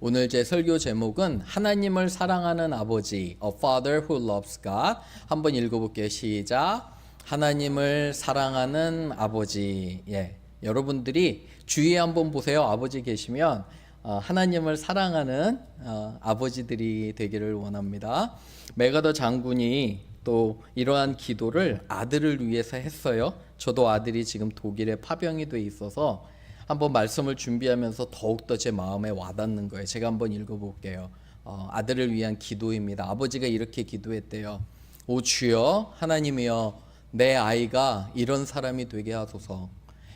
오늘 제 설교 제목은 하나님을 사랑하는 아버지, A Father Who Loves God. 한번 읽어볼게요. 시작. 하나님을 사랑하는 아버지. 여러분들이 주위에 한번 보세요. 아버지 계시면 하나님을 사랑하는 아버지들이 되기를 원합니다. 메가더 장군이 또 이러한 기도를 아들을 위해서 했어요. 저도 아들이 지금 독일에 파병이 돼 있어서 한번 말씀을 준비하면서 더욱더 제 마음에 와닿는 거예요. 제가 한번 읽어볼게요. 아들을 위한 기도입니다. 아버지가 이렇게 기도했대요. 오 주여 하나님이여, 내 아이가 이런 사람이 되게 하소서.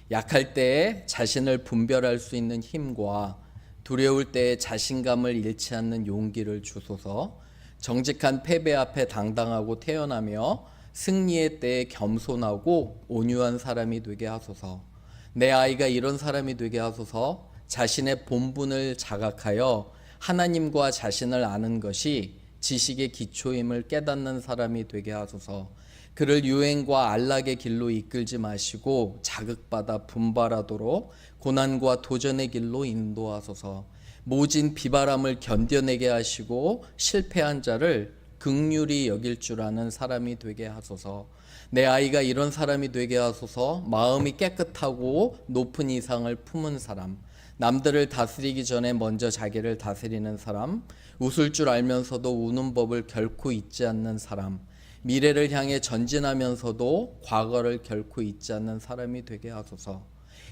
약할 때에 자신을 분별할 수 있는 힘과 두려울 때에 자신감을 잃지 않는 용기를 주소서. 정직한 패배 앞에 당당하고 태어나며 승리의 때에 겸손하고 온유한 사람이 되게 하소서. 내 아이가 이런 사람이 되게 하소서. 자신의 본분을 자각하여 하나님과 자신을 아는 것이 지식의 기초임을 깨닫는 사람이 되게 하소서. 그를 유행과 안락의 길로 이끌지 마시고 자극받아 분발하도록 고난과 도전의 길로 인도하소서. 모진 비바람을 견뎌내게 하시고 실패한 자를 긍휼히 여길 줄 아는 사람이 되게 하소서. 내 아이가 이런 사람이 되게 하소서. 마음이 깨끗하고 높은 이상을 품은 사람, 남들을 다스리기 전에 먼저 자기를 다스리는 사람, 웃을 줄 알면서도 우는 법을 결코 잊지 않는 사람, 미래를 향해 전진하면서도 과거를 결코 잊지 않는 사람이 되게 하소서.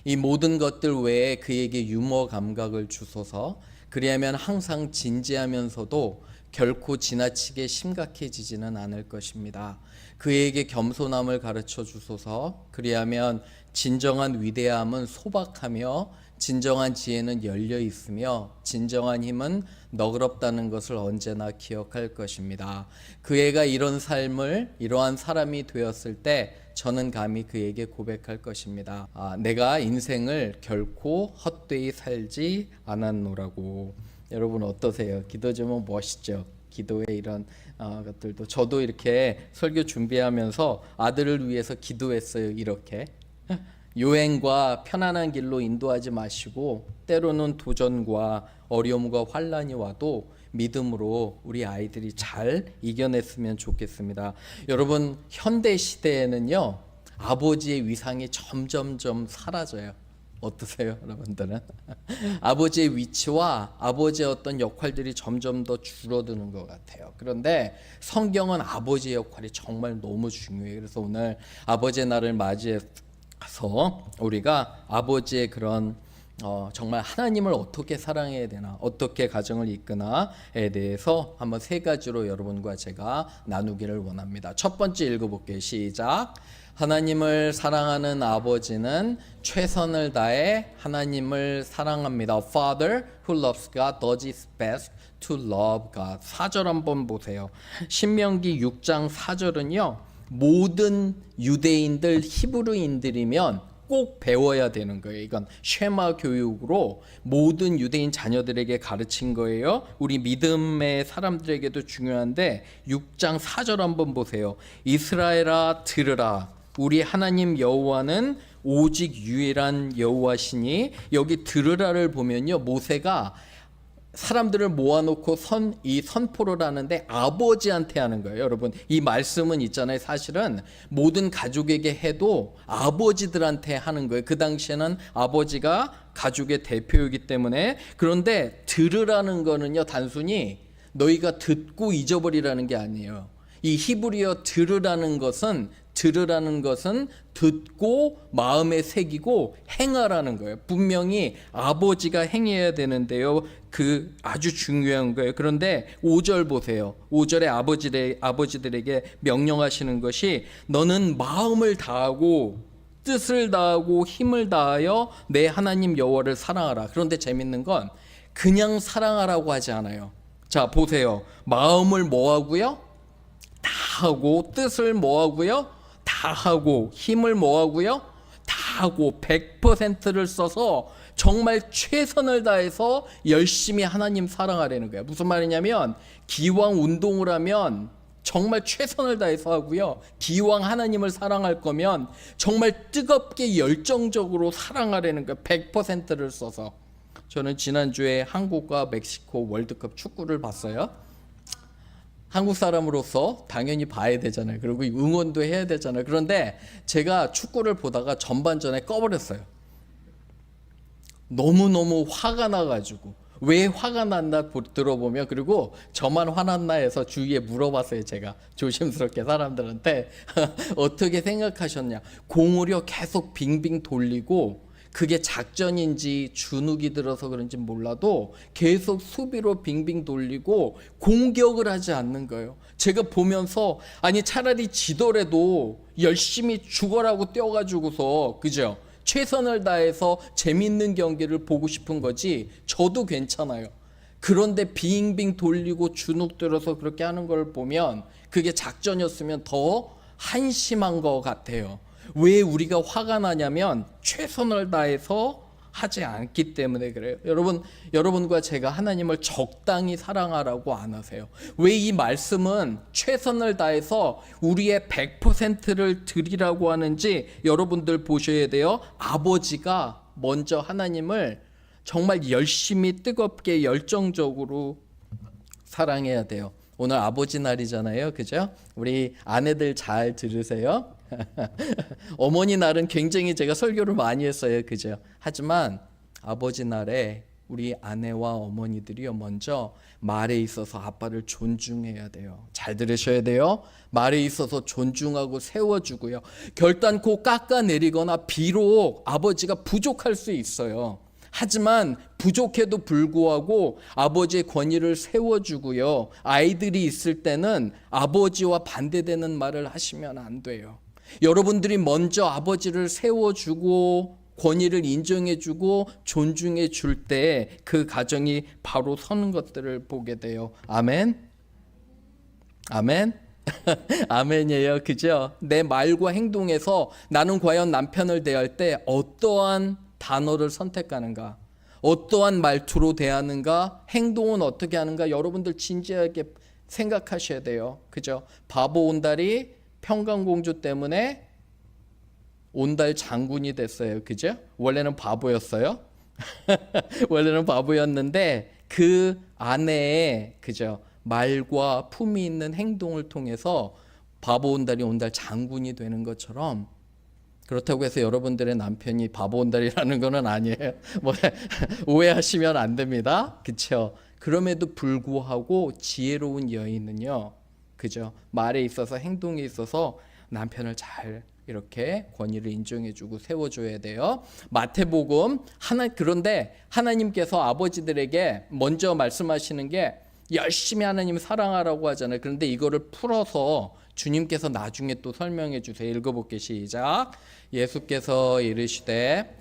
이 모든 것들 외에 그에게 유머 감각을 주소서. 그리하면 항상 진지하면서도 결코 지나치게 심각해지지는 않을 것입니다. 그에게 겸손함을 가르쳐 주소서. 그리하면 진정한 위대함은 소박하며 진정한 지혜는 열려 있으며 진정한 힘은 너그럽다는 것을 언제나 기억할 것입니다. 그 애가 이런 삶을, 이러한 사람이 되었을 때 저는 감히 그에게 고백할 것입니다. 내가 인생을 결코 헛되이 살지 않았노라고. 여러분 어떠세요? 기도 제목 멋있죠? 기도의 이런 것들도 저도 이렇게 설교 준비하면서 아들을 위해서 기도했어요. 이렇게 요행과 편안한 길로 인도하지 마시고 때로는 도전과 어려움과 환난이 와도 믿음으로 우리 아이들이 잘 이겨냈으면 좋겠습니다. 여러분 현대 시대에는요 아버지의 위상이 점점점 사라져요. 어떠세요, 여러분들은? 아버지의 위치와 아버지의 어떤 역할들이 점점 더 줄어드는 것 같아요. 그런데 성경은 아버지의 역할이 정말 너무 중요해요. 그래서 오늘 아버지의 날을 맞이해서 우리가 아버지의 그런 정말 하나님을 어떻게 사랑해야 되나, 어떻게 가정을 이끄나에 대해서 한번 세 가지로 여러분과 제가 나누기를 원합니다. 첫 번째 읽어볼게요. 시작. 하나님을 사랑하는 아버지는 최선을 다해 하나님을 사랑합니다. Father who loves God does his best to love God. 4절 한번 보세요. 신명기 6장 4절은요. 모든 유대인들 히브리인들이면 꼭 배워야 되는 거예요. 이건 쉐마 교육으로 모든 유대인 자녀들에게 가르친 거예요. 우리 믿음의 사람들에게도 중요한데 6장 4절 한번 보세요. 이스라엘아 들으라. 우리 하나님 여호와는 오직 유일한 여호와시니. 여기 들으라를 보면요. 모세가 사람들을 모아놓고 이 선포를 하는데 아버지한테 하는 거예요. 여러분 이 말씀은 있잖아요. 사실은 모든 가족에게 해도 아버지들한테 하는 거예요. 그 당시에는 아버지가 가족의 대표이기 때문에. 그런데 들으라는 거는요 단순히 너희가 듣고 잊어버리라는 게 아니에요. 이 히브리어 들으라는 것은 듣고 마음에 새기고 행하라는 거예요. 분명히 아버지가 행해야 되는데요. 그 아주 중요한 거예요. 그런데 5절 보세요. 5절에 아버지들에게 명령하시는 것이 너는 마음을 다하고 뜻을 다하고 힘을 다하여 내 하나님 여호와를 사랑하라. 그런데 재밌는 건 그냥 사랑하라고 하지 않아요. 자 보세요. 마음을 뭐하고요? 다 하고, 뜻을 뭐하고요? 다 하고, 힘을 뭐하고요? 다 하고 100%를 써서 정말 최선을 다해서 열심히 하나님 사랑하라는 거예요. 무슨 말이냐면 기왕 운동을 하면 정말 최선을 다해서 하고요. 기왕 하나님을 사랑할 거면 정말 뜨겁게 열정적으로 사랑하라는 거예요. 100%를 써서. 저는 지난주에 한국과 멕시코 월드컵 축구를 봤어요. 한국 사람으로서 당연히 봐야 되잖아요. 그리고 응원도 해야 되잖아요. 그런데 제가 축구를 보다가 전반전에 꺼버렸어요. 너무너무 화가 나가지고. 왜 화가 났나 들어보면, 그리고 저만 화났나 해서 주위에 물어봤어요. 제가 조심스럽게 사람들한테. 어떻게 생각하셨냐. 공을요 계속 빙빙 돌리고, 그게 작전인지 주눅이 들어서 그런지 몰라도 계속 수비로 빙빙 돌리고 공격을 하지 않는 거예요. 제가 보면서 아니 차라리 지더라도 열심히 죽어라고 뛰어가지고서, 그죠? 최선을 다해서 재밌는 경기를 보고 싶은 거지 저도 괜찮아요. 그런데 빙빙 돌리고 주눅 들어서 그렇게 하는 걸 보면 그게 작전이었으면 더 한심한 것 같아요. 왜 우리가 화가 나냐면 최선을 다해서 하지 않기 때문에 그래요. 여러분과 제가 하나님을 적당히 사랑하라고 안 하세요. 왜 이 말씀은 최선을 다해서 우리의 100%를 드리라고 하는지 여러분들 보셔야 돼요. 아버지가 먼저 하나님을 정말 열심히 뜨겁게 열정적으로 사랑해야 돼요. 오늘 아버지 날이잖아요. 그죠? 우리 아내들 잘 들으세요. 어머니 날은 굉장히 제가 설교를 많이 했어요. 그죠? 하지만 아버지 날에 우리 아내와 어머니들이요 먼저 말에 있어서 아빠를 존중해야 돼요. 잘 들으셔야 돼요. 말에 있어서 존중하고 세워주고요. 결단코 깎아내리거나 비록 아버지가 부족할 수 있어요. 하지만 부족해도 불구하고 아버지의 권위를 세워주고요. 아이들이 있을 때는 아버지와 반대되는 말을 하시면 안 돼요. 여러분들이 먼저 아버지를 세워주고 권위를 인정해주고 존중해 줄 때 그 가정이 바로 서는 것들을 보게 돼요. 아멘? 아멘? 아멘이에요. 그죠? 내 말과 행동에서 나는 과연 남편을 대할 때 어떠한 단어를 선택하는가, 어떠한 말투로 대하는가, 행동은 어떻게 하는가, 여러분들 진지하게 생각하셔야 돼요. 그죠? 바보 온달이 평강공주 때문에 온달 장군이 됐어요. 그죠? 원래는 바보였어요. 원래는 바보였는데 그 아내의, 그죠? 말과 품위 있는 행동을 통해서 바보 온달이 온달 장군이 되는 것처럼, 그렇다고 해서 여러분들의 남편이 바보 온달이라는 건 아니에요. 뭐 오해하시면 안 됩니다. 그렇죠? 그럼에도 불구하고 지혜로운 여인은요, 그죠? 말에 있어서 행동에 있어서 남편을 잘 이렇게 권위를 인정해주고 세워줘야 돼요. 마태복음 그런데 하나님께서 아버지들에게 먼저 말씀하시는 게 열심히 하나님 사랑하라고 하잖아요. 그런데 이거를 풀어서 주님께서 나중에 또 설명해 주세요. 읽어볼게요. 시작. 예수께서 이르시되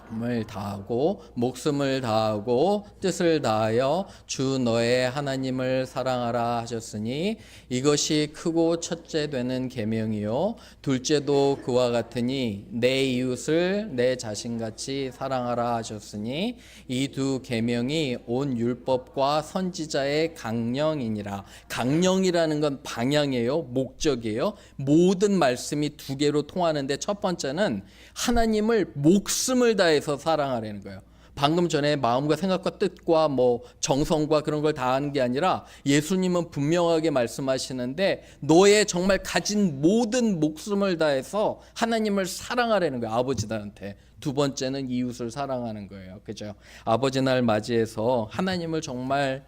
마음을 다하고 목숨을 다하고 뜻을 다하여 주 너의 하나님을 사랑하라 하셨으니 이것이 크고 첫째 되는 계명이요 둘째도 그와 같으니 내 이웃을 내 자신같이 사랑하라 하셨으니 이 두 계명이 온 율법과 선지자의 강령이니라. 강령이라는 건 방향이에요. 목적이에요. 모든 말씀이 두 개로 통하는데 첫 번째는 하나님을 목숨을 다해서 사랑하라는 거예요. 방금 전에 마음과 생각과 뜻과 뭐 정성과 그런 걸 다하는 게 아니라 예수님은 분명하게 말씀하시는데 너의 정말 가진 모든 목숨을 다해서 하나님을 사랑하라는 거예요. 아버지들한테. 두 번째는 이웃을 사랑하는 거예요. 그죠? 아버지 날 맞이해서 하나님을 정말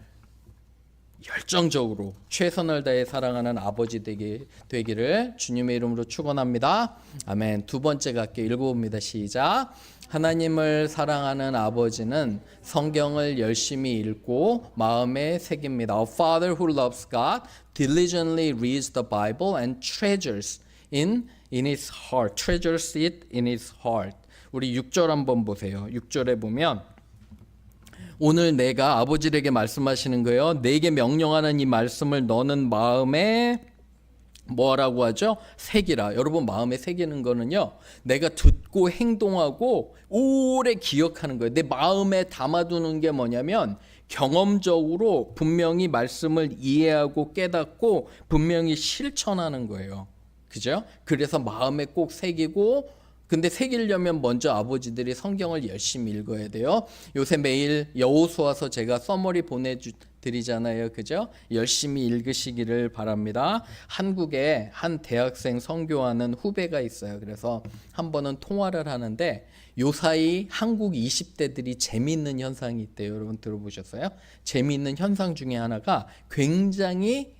열정적으로 최선을 다해 사랑하는 아버지 되기를 주님의 이름으로 축원합니다. 아멘. 두 번째 갈게요. 읽어봅니다. 시작. 하나님을 사랑하는 아버지는 성경을 열심히 읽고 마음에 새깁니다. A father who loves God diligently reads the Bible and treasures in his heart. Treasures it in his heart. 우리 6절 한번 보세요. 6절에 보면 오늘 내가 아버지에게 말씀하시는 거예요. 내게 명령하는 이 말씀을 너는 마음에 뭐라고 하죠? 새기라. 여러분 마음에 새기는 거는요. 내가 듣고 행동하고 오래 기억하는 거예요. 내 마음에 담아두는 게 뭐냐면 경험적으로 분명히 말씀을 이해하고 깨닫고 분명히 실천하는 거예요. 그죠? 그래서 마음에 꼭 새기고 근데 새기려면 먼저 아버지들이 성경을 열심히 읽어야 돼요. 요새 매일 여호수아서 제가 서머리 보내드리잖아요. 그죠? 열심히 읽으시기를 바랍니다. 한국에 한 대학생 선교하는 후배가 있어요. 그래서 한 번은 통화를 하는데 요사이 한국 20대들이 재미있는 현상이 있대요. 여러분 들어보셨어요? 재미있는 현상 중에 하나가 굉장히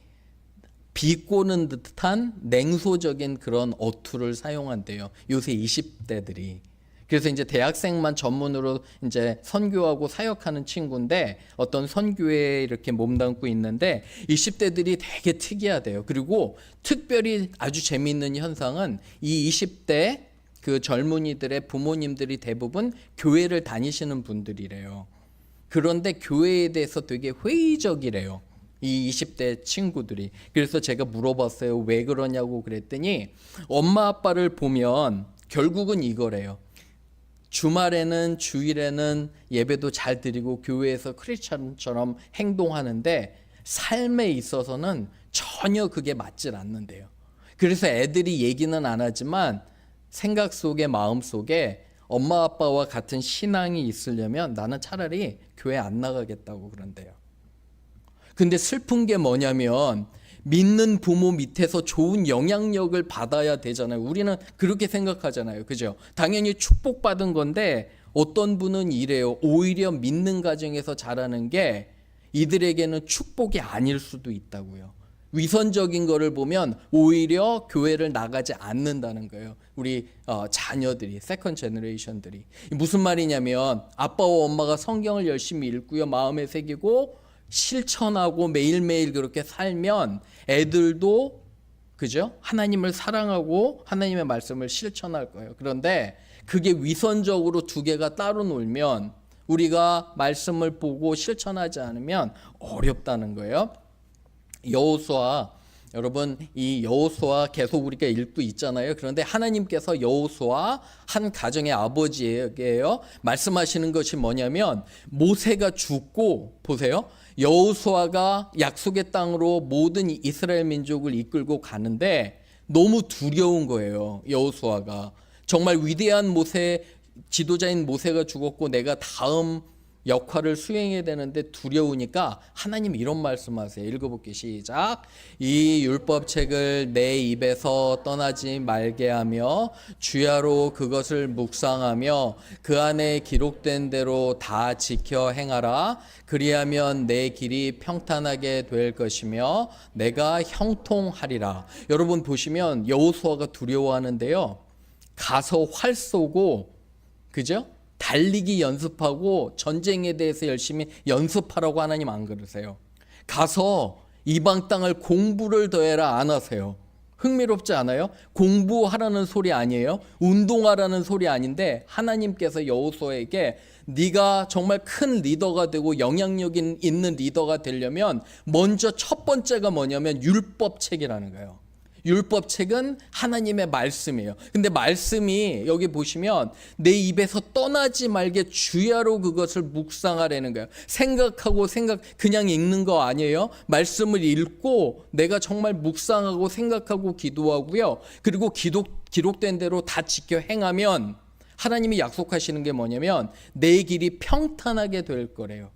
비꼬는 듯한 냉소적인 그런 어투를 사용한대요. 요새 20대들이. 그래서 이제 대학생만 전문으로 이제 선교하고 사역하는 친구인데 어떤 선교회에 이렇게 몸담고 있는데 20대들이 되게 특이하대요. 그리고 특별히 아주 재미있는 현상은 이 20대 그 젊은이들의 부모님들이 대부분 교회를 다니시는 분들이래요. 그런데 교회에 대해서 되게 회의적이래요. 이 20대 친구들이. 그래서 제가 물어봤어요. 왜 그러냐고 그랬더니 엄마 아빠를 보면 결국은 이거래요. 주말에는 주일에는 예배도 잘 드리고 교회에서 크리스천처럼 행동하는데 삶에 있어서는 전혀 그게 맞질 않는데요. 그래서 애들이 얘기는 안 하지만 생각 속에 마음 속에 엄마 아빠와 같은 신앙이 있으려면 나는 차라리 교회 안 나가겠다고 그런대요. 근데 슬픈 게 뭐냐면 믿는 부모 밑에서 좋은 영향력을 받아야 되잖아요. 우리는 그렇게 생각하잖아요. 그죠? 당연히 축복받은 건데 어떤 분은 이래요. 오히려 믿는 가정에서 자라는 게 이들에게는 축복이 아닐 수도 있다고요. 위선적인 거를 보면 오히려 교회를 나가지 않는다는 거예요. 우리 자녀들이, 세컨 제너레이션들이. 무슨 말이냐면 아빠와 엄마가 성경을 열심히 읽고요. 마음에 새기고 실천하고 매일매일 그렇게 살면 애들도 그죠? 하나님을 사랑하고 하나님의 말씀을 실천할 거예요. 그런데 그게 위선적으로 두 개가 따로 놀면 우리가 말씀을 보고 실천하지 않으면 어렵다는 거예요. 여호수아, 여러분 이 여호수아 계속 우리가 읽고 있잖아요. 그런데 하나님께서 여호수아 한 가정의 아버지에게요 말씀하시는 것이 뭐냐면 모세가 죽고 보세요. 여호수아가 약속의 땅으로 모든 이스라엘 민족을 이끌고 가는데 너무 두려운 거예요. 여호수아가 정말 위대한 모세, 지도자인 모세가 죽었고 내가 다음 역할을 수행해야 되는데 두려우니까 하나님 이런 말씀하세요. 읽어볼게요. 시작. 이 율법책을 내 입에서 떠나지 말게 하며 주야로 그것을 묵상하며 그 안에 기록된 대로 다 지켜 행하라. 그리하면 내 길이 평탄하게 될 것이며 내가 형통하리라. 여러분 보시면 여호수아가 두려워하는데요. 가서 활 쏘고 그죠? 달리기 연습하고 전쟁에 대해서 열심히 연습하라고 하나님 안 그러세요. 가서 이방 땅을 공부를 더해라 안 하세요. 흥미롭지 않아요? 공부하라는 소리 아니에요. 운동하라는 소리 아닌데 하나님께서 여호수아에게 네가 정말 큰 리더가 되고 영향력 있는 리더가 되려면 먼저 첫 번째가 뭐냐면 율법책이라는 거예요. 율법책은 하나님의 말씀이에요. 근데 말씀이 여기 보시면 내 입에서 떠나지 말게 주야로 그것을 묵상하라는 거예요. 생각하고 그냥 읽는 거 아니에요. 말씀을 읽고 내가 정말 묵상하고 생각하고 기도하고요. 그리고 기록된 대로 다 지켜 행하면 하나님이 약속하시는 게 뭐냐면 내 길이 평탄하게 될 거래요.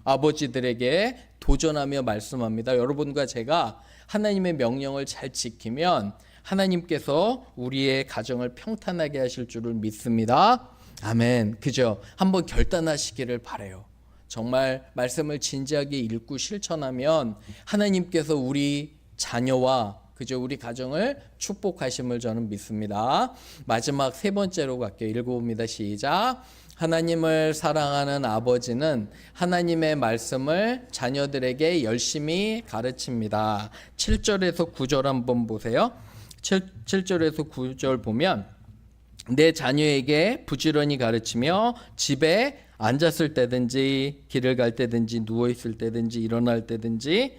아버지들에게 도전하며 말씀합니다. 여러분과 제가 하나님의 명령을 잘 지키면 하나님께서 우리의 가정을 평탄하게 하실 줄을 믿습니다. 아멘. 그죠? 한번 결단하시기를 바라요. 정말 말씀을 진지하게 읽고 실천하면 하나님께서 우리 자녀와 그죠? 우리 가정을 축복하심을 저는 믿습니다. 마지막 세 번째로 갈게요. 읽어봅니다. 시작. 하나님을 사랑하는 아버지는 하나님의 말씀을 자녀들에게 열심히 가르칩니다. 7절에서 9절 한번 보세요. 7절에서 9절 보면 내 자녀에게 부지런히 가르치며 집에 앉았을 때든지 길을 갈 때든지 누워있을 때든지 일어날 때든지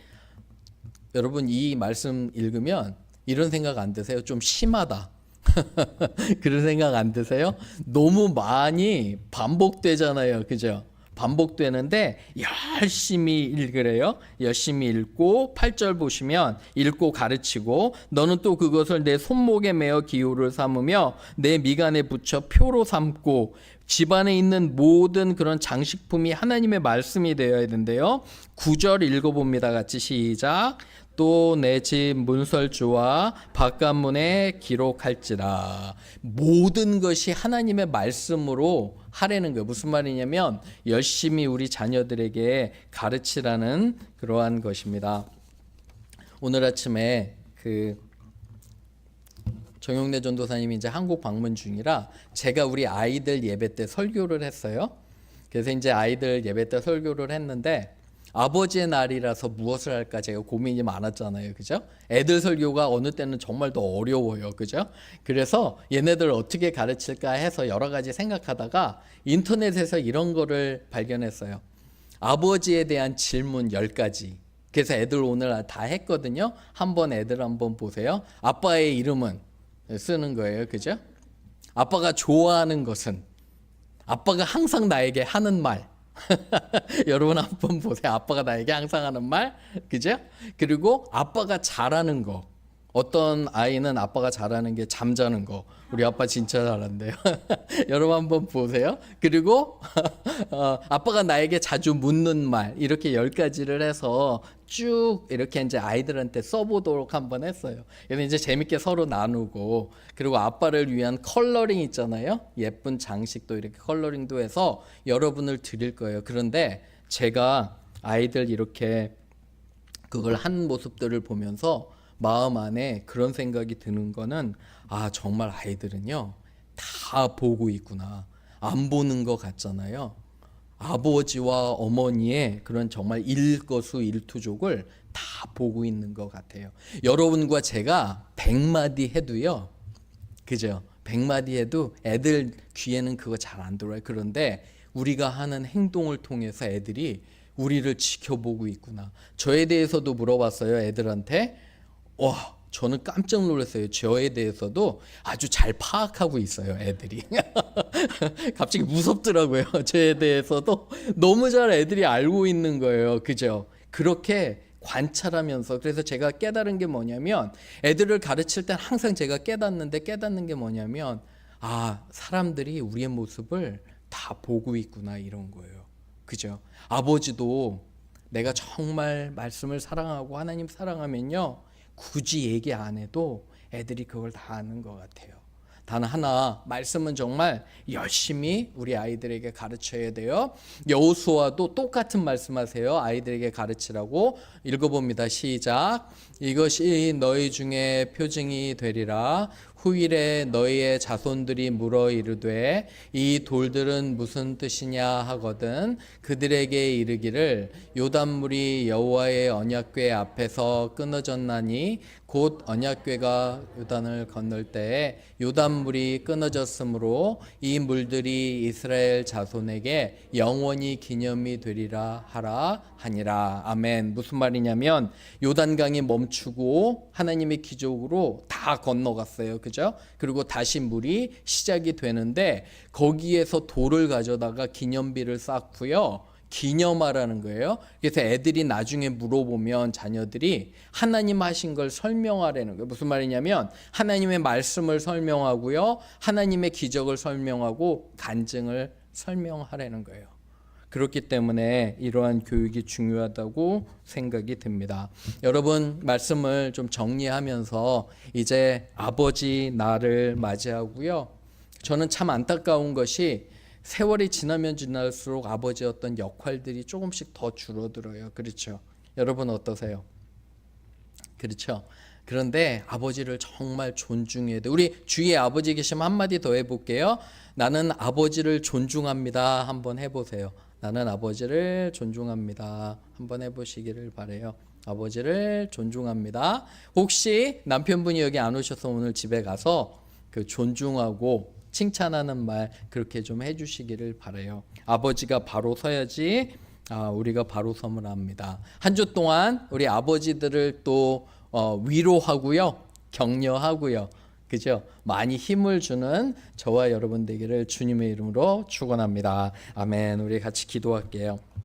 여러분 이 말씀 읽으면 이런 생각 안 드세요? 좀 심하다. 그런 생각 안 드세요? 너무 많이 반복되잖아요. 그죠? 반복되는데 열심히 읽으래요. 열심히 읽고 8절 보시면 읽고 가르치고 너는 또 그것을 내 손목에 매어 기호를 삼으며 내 미간에 붙여 표로 삼고 집안에 있는 모든 그런 장식품이 하나님의 말씀이 되어야 된대요. 9절 읽어봅니다. 같이 시작. 또 내 집 문설주와 바깥문에 기록할지라. 모든 것이 하나님의 말씀으로 하라는 거예요. 무슨 말이냐면 열심히 우리 자녀들에게 가르치라는 그러한 것입니다. 오늘 아침에 정용래 전도사님이 이제 한국 방문 중이라 제가 우리 아이들 예배 때 설교를 했어요. 그래서 이제 아이들 예배 때 설교를 했는데 아버지의 날이라서 무엇을 할까 제가 고민이 많았잖아요. 그죠? 애들 설교가 어느 때는 정말 더 어려워요. 그죠? 그래서 얘네들 어떻게 가르칠까 해서 여러 가지 생각하다가 인터넷에서 이런 거를 발견했어요. 아버지에 대한 질문 10가지. 그래서 애들 오늘 다 했거든요. 한번 애들 한번 보세요. 아빠의 이름은 쓰는 거예요. 그죠? 아빠가 좋아하는 것은, 아빠가 항상 나에게 하는 말. 여러분 한번 보세요. 아빠가 나에게 항상 하는 말, 그죠? 그리고 아빠가 잘하는 거. 어떤 아이는 아빠가 잘하는 게 잠자는 거. 우리 아빠 진짜 잘한대요. 여러분 한번 보세요. 그리고 아빠가 나에게 자주 묻는 말. 이렇게 10가지를 해서 쭉 이렇게 이제 아이들한테 써보도록 한번 했어요. 그래서 이제 재밌게 서로 나누고, 그리고 아빠를 위한 컬러링 있잖아요. 예쁜 장식도 이렇게 컬러링도 해서 여러분을 드릴 거예요. 그런데 제가 아이들 이렇게 그걸 한 모습들을 보면서 마음 안에 그런 생각이 드는 거는, 아, 정말 아이들은요 다 보고 있구나. 안 보는 것 같잖아요. 아버지와 어머니의 그런 정말 일거수일투족을 다 보고 있는 것 같아요. 여러분과 제가 100마디 해도요, 그죠? 100마디 해도 애들 귀에는 그거 잘 안 들어요. 그런데 우리가 하는 행동을 통해서 애들이 우리를 지켜보고 있구나. 저에 대해서도 물어봤어요. 애들한테. 와, 저는 깜짝 놀랐어요. 저에 대해서도 아주 잘 파악하고 있어요, 애들이. 갑자기 무섭더라고요. 저에 대해서도 너무 잘 애들이 알고 있는 거예요. 그죠? 그렇게 관찰하면서. 그래서 제가 깨달은 게 뭐냐면, 애들을 가르칠 땐 항상 제가 깨닫는 게 뭐냐면, 아, 사람들이 우리의 모습을 다 보고 있구나, 이런 거예요. 그죠? 아버지도 내가 정말 말씀을 사랑하고 하나님 사랑하면요, 굳이 얘기 안 해도 애들이 그걸 다 아는 것 같아요. 단 하나, 말씀은 정말 열심히 우리 아이들에게 가르쳐야 돼요. 여호수아도 똑같은 말씀하세요. 아이들에게 가르치라고. 읽어봅니다. 시작. 이것이 너희 중에 표징이 되리라. 후일에 너희의 자손들이 물어 이르되 이 돌들은 무슨 뜻이냐 하거든 그들에게 이르기를 요단물이 여호와의 언약궤 앞에서 끊어졌나니 곧 언약궤가 요단을 건널 때에 요단물이 끊어졌으므로 이 물들이 이스라엘 자손에게 영원히 기념이 되리라 하라 하니라. 아멘. 무슨 말이냐면 요단강이 멈추고 하나님의 기적으로 다 건너갔어요. 그죠? 그리고 다시 물이 시작이 되는데 거기에서 돌을 가져다가 기념비를 쌓고요. 기념하라는 거예요. 그래서 애들이 나중에 물어보면 자녀들이 하나님 하신 걸 설명하라는 거예요. 무슨 말이냐면 하나님의 말씀을 설명하고요. 하나님의 기적을 설명하고 간증을 설명하라는 거예요. 그렇기 때문에 이러한 교육이 중요하다고 생각이 듭니다. 여러분, 말씀을 좀 정리하면서 이제 아버지 날을 맞이하고요. 저는 참 안타까운 것이 세월이 지나면 지날수록 아버지의 어떤 역할들이 조금씩 더 줄어들어요. 그렇죠? 여러분 어떠세요? 그렇죠? 그런데 아버지를 정말 존중해야 돼. 우리 주위에 아버지 계시면 한마디 더 해볼게요. 나는 아버지를 존중합니다. 한번 해보세요. 나는 아버지를 존중합니다. 한번 해보시기를 바라요. 아버지를 존중합니다. 혹시 남편분이 여기 안 오셔서 오늘 집에 가서 그 존중하고 칭찬하는 말 그렇게 좀 해주시기를 바라요. 아버지가 바로 서야지 우리가 바로 서면 합니다. 한 주 동안 우리 아버지들을 또 위로하고요, 격려하고요. 그죠? 많이 힘을 주는 저와 여러분 되기를 주님의 이름으로 축원합니다. 아멘. 우리 같이 기도할게요.